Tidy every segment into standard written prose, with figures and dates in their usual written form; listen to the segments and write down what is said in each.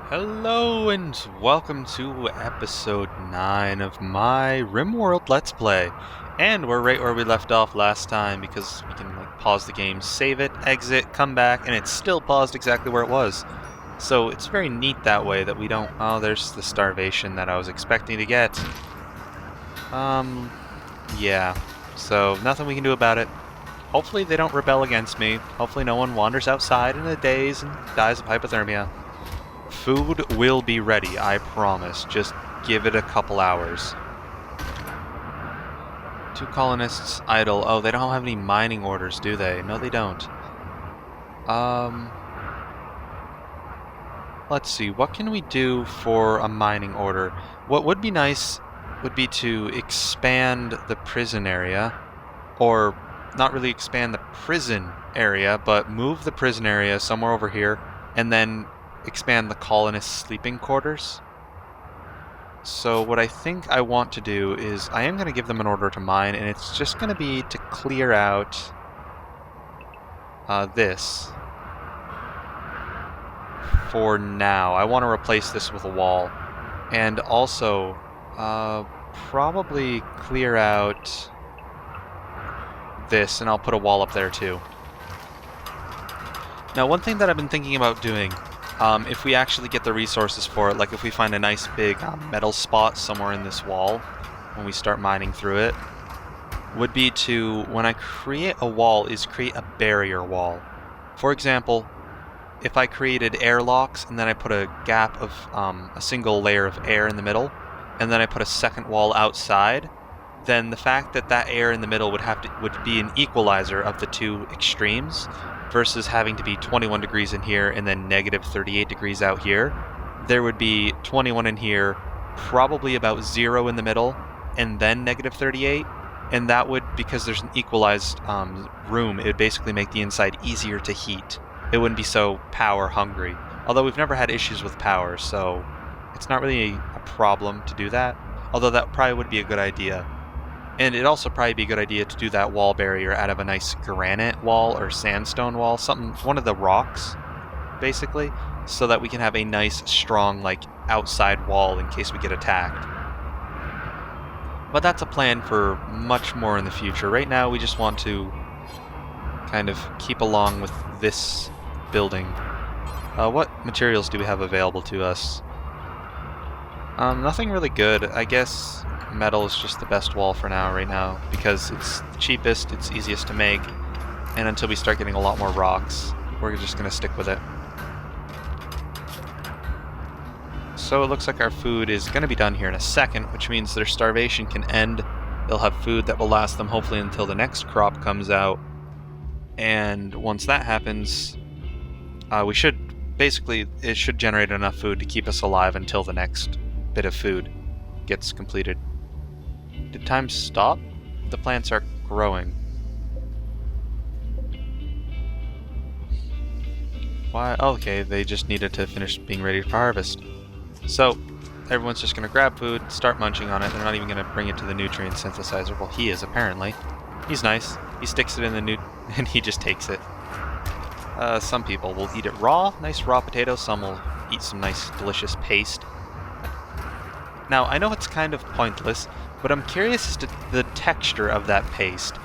Hello and welcome to episode 9 of my Rimworld Let's Play. And we're right where we left off last time because we can pause the game, save it, exit, come back, and it's still paused exactly where it was. So it's very neat that way that we don't... Oh, there's the starvation that I was expecting to get. Yeah. So nothing we can do about it. Hopefully they don't rebel against me. Hopefully no one wanders outside in a daze and dies of hypothermia. Food will be ready, I promise. Just give it a couple hours. 2 colonists idle. Oh, they don't have any mining orders, do they? No, they don't. Let's see. What can we do for a mining order? What would be nice would be to expand the prison area. Or, not really expand the prison area, but move the prison area somewhere over here. And then expand the colonists' sleeping quarters. So what I think I want to do is I am going to give them an order to mine, and it's just going to be to clear out this for now. I want to replace this with a wall, and also probably clear out this, and I'll put a wall up there too. Now, one thing that I've been thinking about doing, if we actually get the resources for it, like if we find a nice big metal spot somewhere in this wall when we start mining through it, would be to, when I create a wall, is create a barrier wall. For example, if I created airlocks and then I put a gap of a single layer of air in the middle, and then I put a second wall outside, then the fact that that air in the middle would be an equalizer of the two extremes, versus having to be 21 degrees in here and then negative 38 degrees out here. There would be 21 in here, probably about 0 in the middle, and then negative 38. And that would, because there's an equalized room, it would basically make the inside easier to heat. It wouldn't be so power hungry. Although we've never had issues with power, so it's not really a problem to do that. Although that probably would be a good idea. And it'd also probably be a good idea to do that wall barrier out of a nice granite wall or sandstone wall, one of the rocks, basically, so that we can have a nice, strong, outside wall in case we get attacked. But that's a plan for much more in the future. Right now, we just want to kind of keep along with this building. What materials do we have available to us? Nothing really good. I guess metal is just the best wall for now, right now, because it's the cheapest, it's easiest to make, and until we start getting a lot more rocks, we're just going to stick with it. So it looks like our food is going to be done here in a second, which means their starvation can end. They'll have food that will last them hopefully until the next crop comes out, and once that happens, it should generate enough food to keep us alive until the next bit of food gets completed. Did time stop? The plants are growing. Why? Oh, okay, they just needed to finish being ready for harvest. So, everyone's just going to grab food, start munching on it. They're not even going to bring it to the nutrient synthesizer. Well, he is, apparently. He's nice. He sticks it in the and he just takes it. Some people will eat it raw, nice raw potato. Some will eat some nice, delicious paste. Now, I know it's kind of pointless, but I'm curious as to the texture of that paste.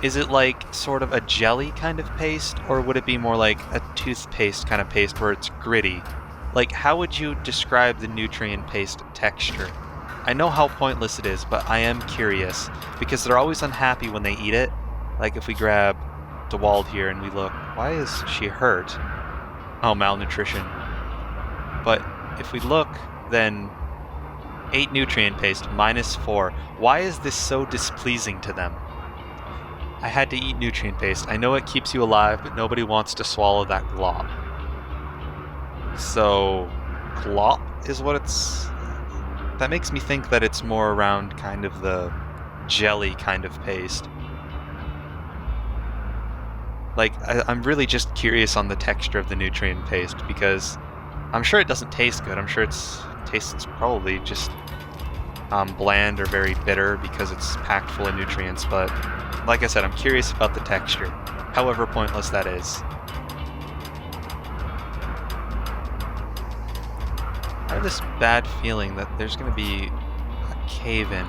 Is it sort of a jelly kind of paste, or would it be more like a toothpaste kind of paste where it's gritty? How would you describe the nutrient paste texture? I know how pointless it is, but I am curious, because they're always unhappy when they eat it. If we grab DeWald here and we look, why is she hurt? Oh, malnutrition. But if we look, then 8 nutrient paste, -4. Why is this so displeasing to them? I had to eat nutrient paste. I know it keeps you alive, but nobody wants to swallow that glop. So, glop is what it's... That makes me think that it's more around kind of the jelly kind of paste. I'm really just curious on the texture of the nutrient paste, because I'm sure it doesn't taste good. I'm sure tastes probably just bland or very bitter because it's packed full of nutrients, but like I said, I'm curious about the texture, however pointless that is. I have this bad feeling that there's going to be a cave-in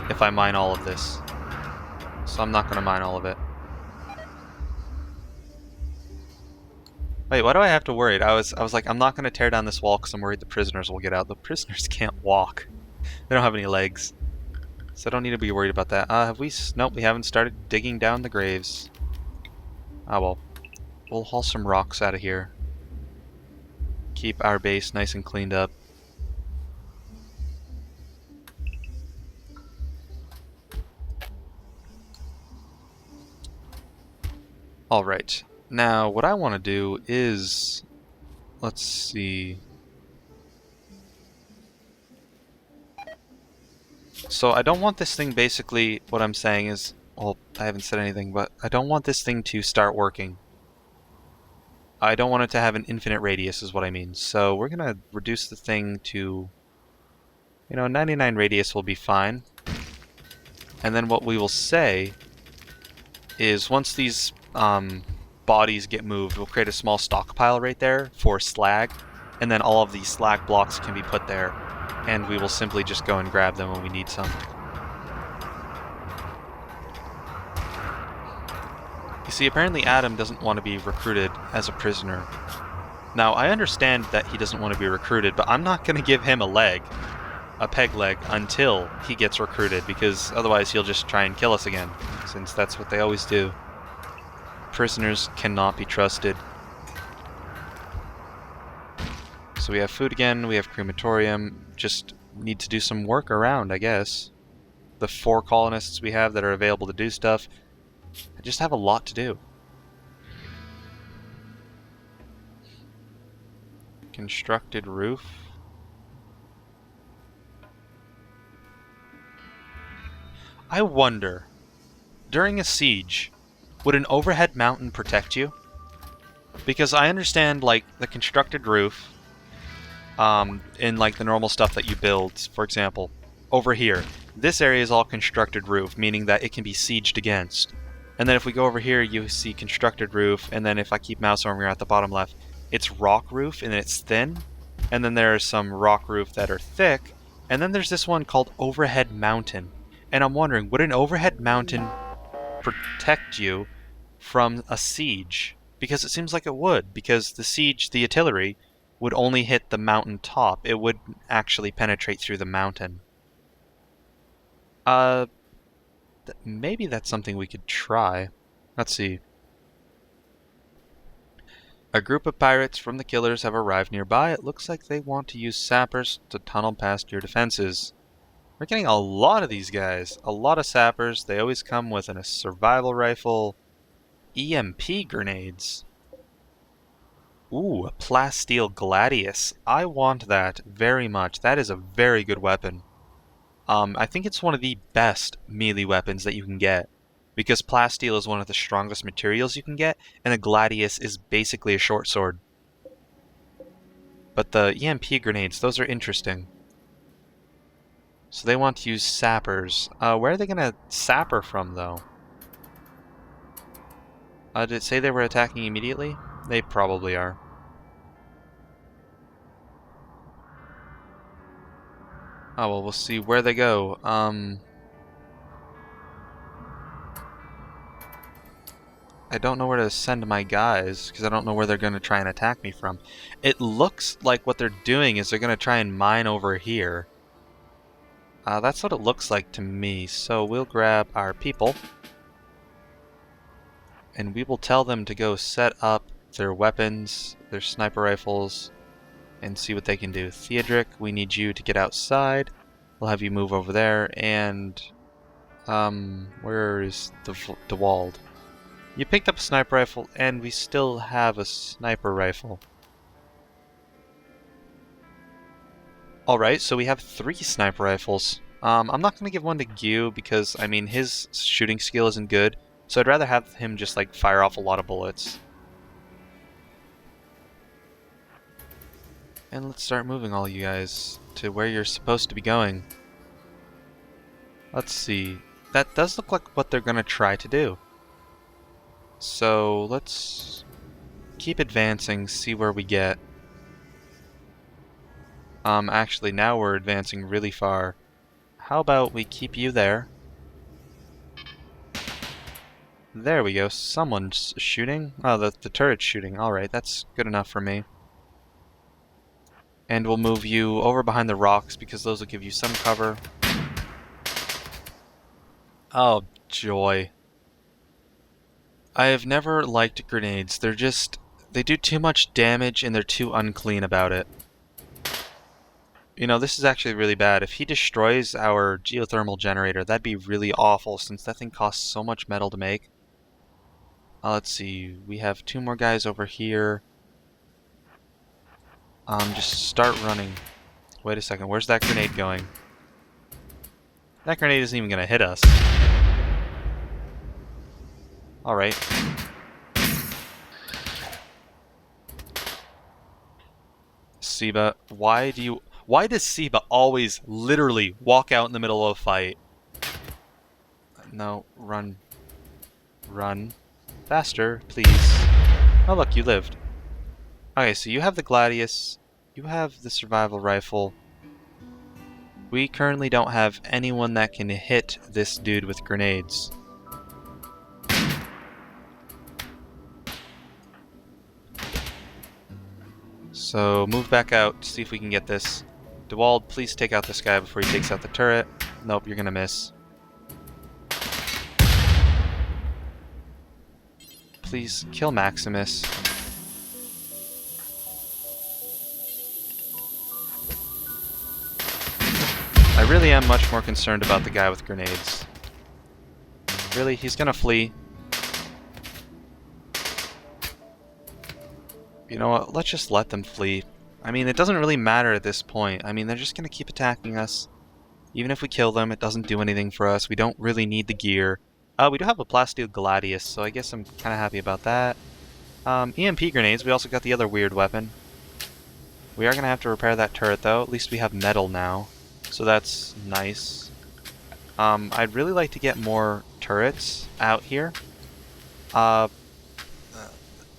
if I mine all of this. So I'm not going to mine all of it. Wait, why do I have to worry? I was like, I'm not going to tear down this wall because I'm worried the prisoners will get out. The prisoners can't walk. They don't have any legs. So I don't need to be worried about that. Have we? Nope, we haven't started digging down the graves. Ah, well. We'll haul some rocks out of here. Keep our base nice and cleaned up. Alright. Now, what I want to do is... Let's see... So I don't want this thing basically... What I'm saying is... Well, I haven't said anything, but I don't want this thing to start working. I don't want it to have an infinite radius is what I mean. So we're going to reduce the thing to... 99 radius will be fine. And then what we will say is once these bodies get moved, we'll create a small stockpile right there for slag, and then all of these slag blocks can be put there, and we will simply just go and grab them when we need some. You see, apparently Adam doesn't want to be recruited as a prisoner. Now, I understand that he doesn't want to be recruited, but I'm not going to give him a peg leg, until he gets recruited, because otherwise he'll just try and kill us again, since that's what they always do. Prisoners cannot be trusted. So we have food again, we have crematorium, just need to do some work around, I guess. The 4 colonists we have that are available to do stuff, I just have a lot to do. Constructed roof. I wonder, during a siege, would an overhead mountain protect you? Because I understand, like, the constructed roof, in, like, the normal stuff that you build. For example, over here, this area is all constructed roof, meaning that it can be sieged against. And then if we go over here, you see constructed roof, and then if I keep mouse over here at the bottom left, it's rock roof, and it's thin. And then there's some rock roof that are thick, and then there's this one called overhead mountain. And I'm wondering, would an overhead mountain protect you from a siege? Because it seems like it would, because the siege, the artillery, would only hit the mountain top. It wouldn't actually penetrate through the mountain. Maybe that's something we could try. Let's see. A group of pirates from the Killers have arrived nearby. It looks like they want to use sappers to tunnel past your defenses. We're getting a lot of these guys. A lot of sappers. They always come with a survival rifle. EMP grenades. Ooh, a plasteel gladius. I want that very much. That is a very good weapon. I think it's one of the best melee weapons that you can get. Because plasteel is one of the strongest materials you can get, and a gladius is basically a short sword. But the EMP grenades, those are interesting. So they want to use sappers. Where are they going to sapper from, though? Did it say they were attacking immediately? They probably are. Oh, well, we'll see where they go. I don't know where to send my guys, because I don't know where they're going to try and attack me from. It looks like what they're doing is they're going to try and mine over here. That's what it looks like to me. So we'll grab our people. And we will tell them to go set up their weapons, their sniper rifles, and see what they can do. Theodric, we need you to get outside. We'll have you move over there. And, where is DeWald? You picked up a sniper rifle, and we still have a sniper rifle. Alright, so we have 3 sniper rifles. I'm not going to give one to Gyu because, I mean, his shooting skill isn't good. So I'd rather have him just, like, fire off a lot of bullets. And let's start moving all you guys to where you're supposed to be going. Let's see. That does look like what they're going to try to do. So let's keep advancing, see where we get. Actually, now we're advancing really far. How about we keep you there? There we go. Someone's shooting. Oh, the turret's shooting. Alright, that's good enough for me. And we'll move you over behind the rocks because those will give you some cover. Oh, joy. I have never liked grenades. They do too much damage and they're too unclean about it. You know, this is actually really bad. If he destroys our geothermal generator, that'd be really awful since that thing costs so much metal to make. Let's see. We have 2 more guys over here. Just start running. Wait a second. Where's that grenade going? That grenade isn't even going to hit us. Alright. Seba, why does Seba always literally walk out in the middle of a fight? No, run. Run. Faster, please. Oh look, you lived. Okay, so you have the Gladius, you have the survival rifle. We currently don't have anyone that can hit this dude with grenades. So move back out, see if we can get this. DeWald, please take out this guy before he takes out the turret. Nope, you're gonna miss. Please kill Maximus. I really am much more concerned about the guy with grenades. Really, he's gonna flee. You know what, let's just let them flee. I mean, it doesn't really matter at this point. I mean, they're just gonna keep attacking us. Even if we kill them, it doesn't do anything for us. We don't really need the gear. We do have a Plasteel Gladius, so I guess I'm kind of happy about that. EMP grenades, we also got the other weird weapon. We are going to have to repair that turret, though. At least we have metal now, so that's nice. I'd really like to get more turrets out here. I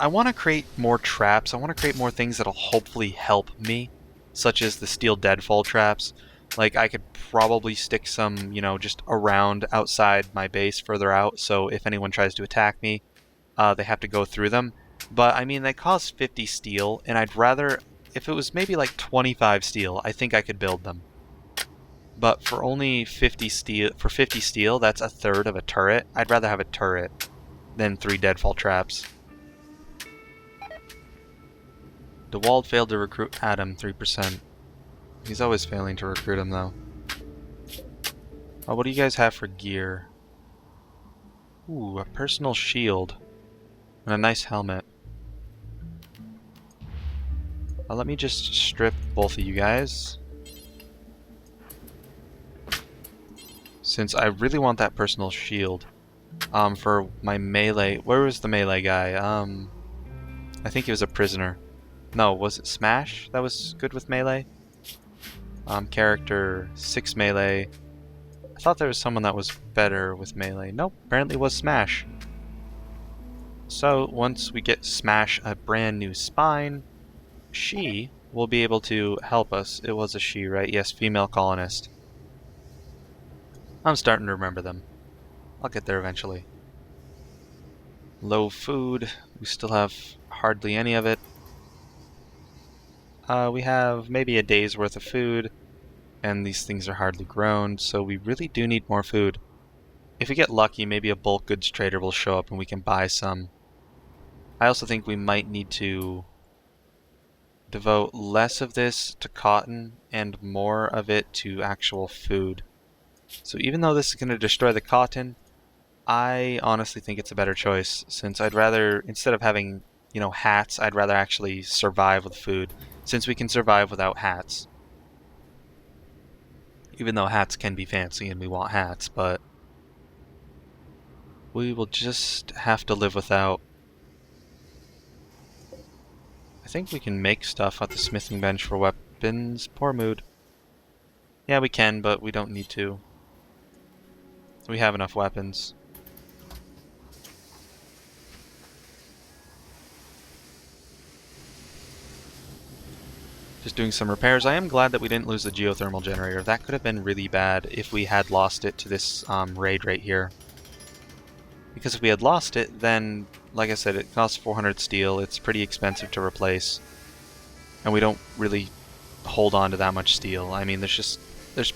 want to create more traps. I want to create more things that'll hopefully help me, such as the steel deadfall traps. Like, I could probably stick some, you know, just around outside my base further out, so if anyone tries to attack me, they have to go through them. But, I mean, they cost 50 steel, and I'd rather, if it was maybe like 25 steel, I think I could build them. But for only 50 steel, that's a third of a turret. I'd rather have a turret than 3 deadfall traps. DeWald failed to recruit Adam, 3%. He's always failing to recruit him, though. Oh, what do you guys have for gear? Ooh, a personal shield. And a nice helmet. Let me just strip both of you guys. Since I really want that personal shield. For my melee... Where was the melee guy? I think he was a prisoner. No, was it Smash that was good with melee? Character 6 melee. I thought there was someone that was better with melee. Nope, apparently it was Smash. So once we get Smash a brand new spine, she will be able to help us. It was a she, right? Yes, female colonist. I'm starting to remember them. I'll get there eventually. Low food. We still have hardly any of it. We have maybe a day's worth of food, and these things are hardly grown, so we really do need more food. If we get lucky, maybe a bulk goods trader will show up and we can buy some. I also think we might need to devote less of this to cotton and more of it to actual food. So even though this is going to destroy the cotton, I honestly think it's a better choice, since I'd rather, instead of having, you know, hats, I'd rather actually survive with food, since we can survive without hats. Even though hats can be fancy and we want hats, but we will just have to live without. I think we can make stuff at the smithing bench for weapons. Poor mood. Yeah, we can, but we don't need to. We have enough weapons. Just doing some repairs. I am glad that we didn't lose the geothermal generator. That could have been really bad if we had lost it to this raid right here. Because if we had lost it, then, like I said, it costs 400 steel. It's pretty expensive to replace. And we don't really hold on to that much steel. I mean, there's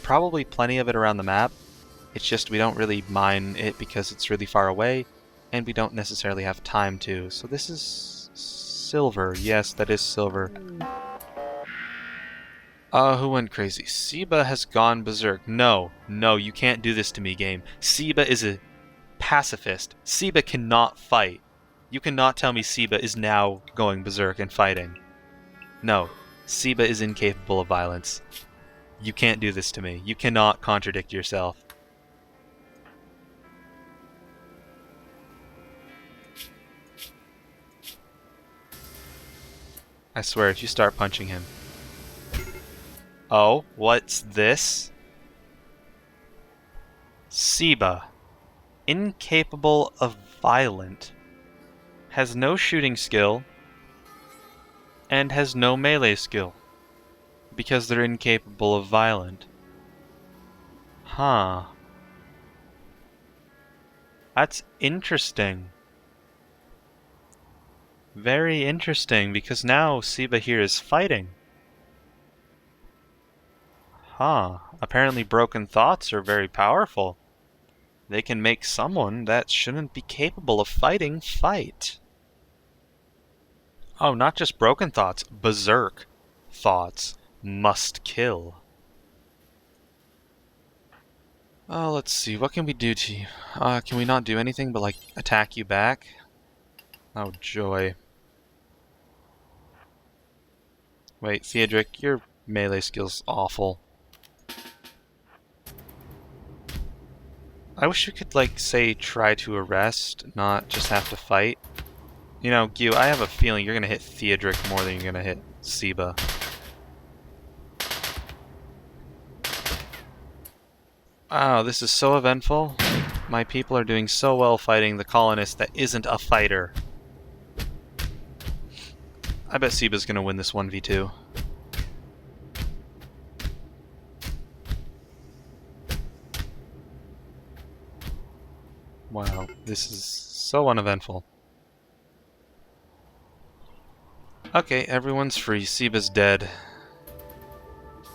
probably plenty of it around the map. It's just we don't really mine it because it's really far away, and we don't necessarily have time to. So this is silver. Yes, that is silver. Who went crazy? Seba has gone berserk. No, you can't do this to me, game. Seba is a pacifist. Seba cannot fight. You cannot tell me Seba is now going berserk and fighting. No, Seba is incapable of violence. You can't do this to me. You cannot contradict yourself. I swear, if you start punching him... Oh, what's this? Seba. Incapable of violent. Has no shooting skill. And has no melee skill. Because they're incapable of violent. Huh. That's interesting. Very interesting, because now Seba here is fighting. Huh. Apparently broken thoughts are very powerful. They can make someone that shouldn't be capable of fighting, fight. Oh, not just broken thoughts. Berserk thoughts. Must kill. Oh, let's see. What can we do to you? Can we not do anything but, like, attack you back? Oh, joy. Wait, Theodric, your melee skill's awful. I wish we could, like, say, try to arrest, not just have to fight. You know, Gyu, I have a feeling you're gonna hit Theodric more than you're gonna hit Seba. Wow, this is so eventful. My people are doing so well fighting the colonist that isn't a fighter. I bet Seba's gonna win this 1v2. Wow, this is so uneventful. Okay, everyone's free. Seba's dead.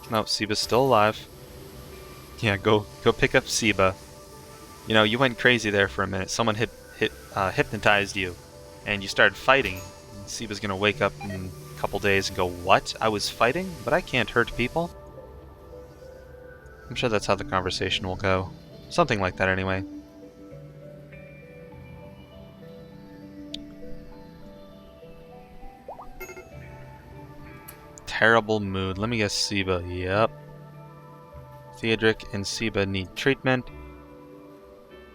No, Seba's still alive. Yeah, go pick up Seba. You know, you went crazy there for a minute. Someone hypnotized you, and you started fighting. Seba's gonna wake up in a couple days and go, "What? I was fighting, but I can't hurt people?" I'm sure that's how the conversation will go. Something like that, anyway. Terrible mood. Let me guess, Seba. Yep. Theodric and Seba need treatment.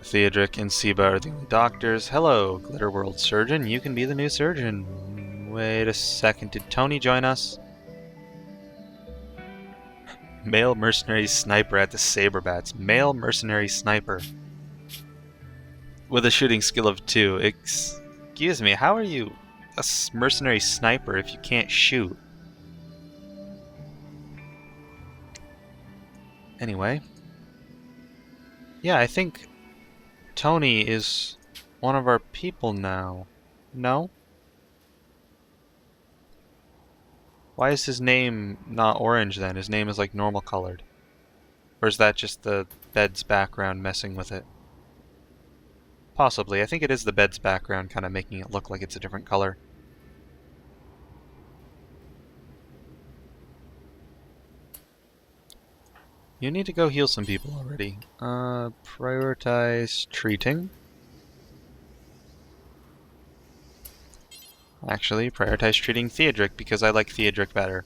Theodric and Seba are the only doctors. Hello, Glitterworld surgeon. You can be the new surgeon. Wait a second. Did Tony join us? Male mercenary sniper at the Saberbats. Male mercenary sniper. With a shooting skill of 2. Excuse me, how are you a mercenary sniper if you can't shoot? Anyway. Yeah, I think Tony is one of our people now. No? Why is his name not orange then? His name is like normal colored. Or is that just the bed's background messing with it? Possibly. I think it is the bed's background kind of making it look like it's a different color. You need to go heal some people already. Prioritize treating. Actually, prioritize treating Theodric because I like Theodric better.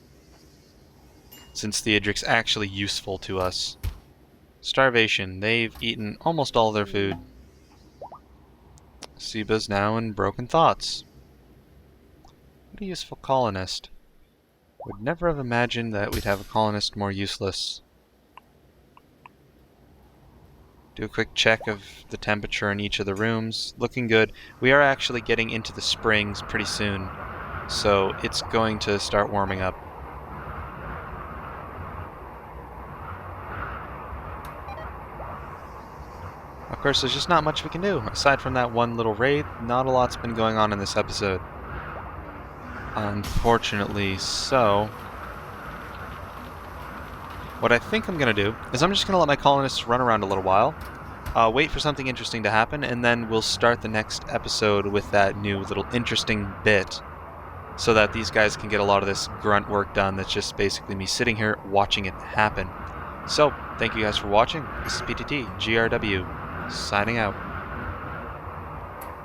Since Theodric's actually useful to us. Starvation. They've eaten almost all their food. Seba's now in broken thoughts. What a useful colonist. Would never have imagined that we'd have a colonist more useless. Do a quick check of the temperature in each of the rooms. Looking good. We are actually getting into the springs pretty soon, so it's going to start warming up. course, there's just not much we can do. Aside from that one little raid, not a lot's been going on in this episode. Unfortunately, so... what I think I'm going to do is I'm just going to let my colonists run around a little while, wait for something interesting to happen, and then we'll start the next episode with that new little interesting bit so that these guys can get a lot of this grunt work done that's just basically me sitting here watching it happen. So, thank you guys for watching. This is PTT, GRW, signing out.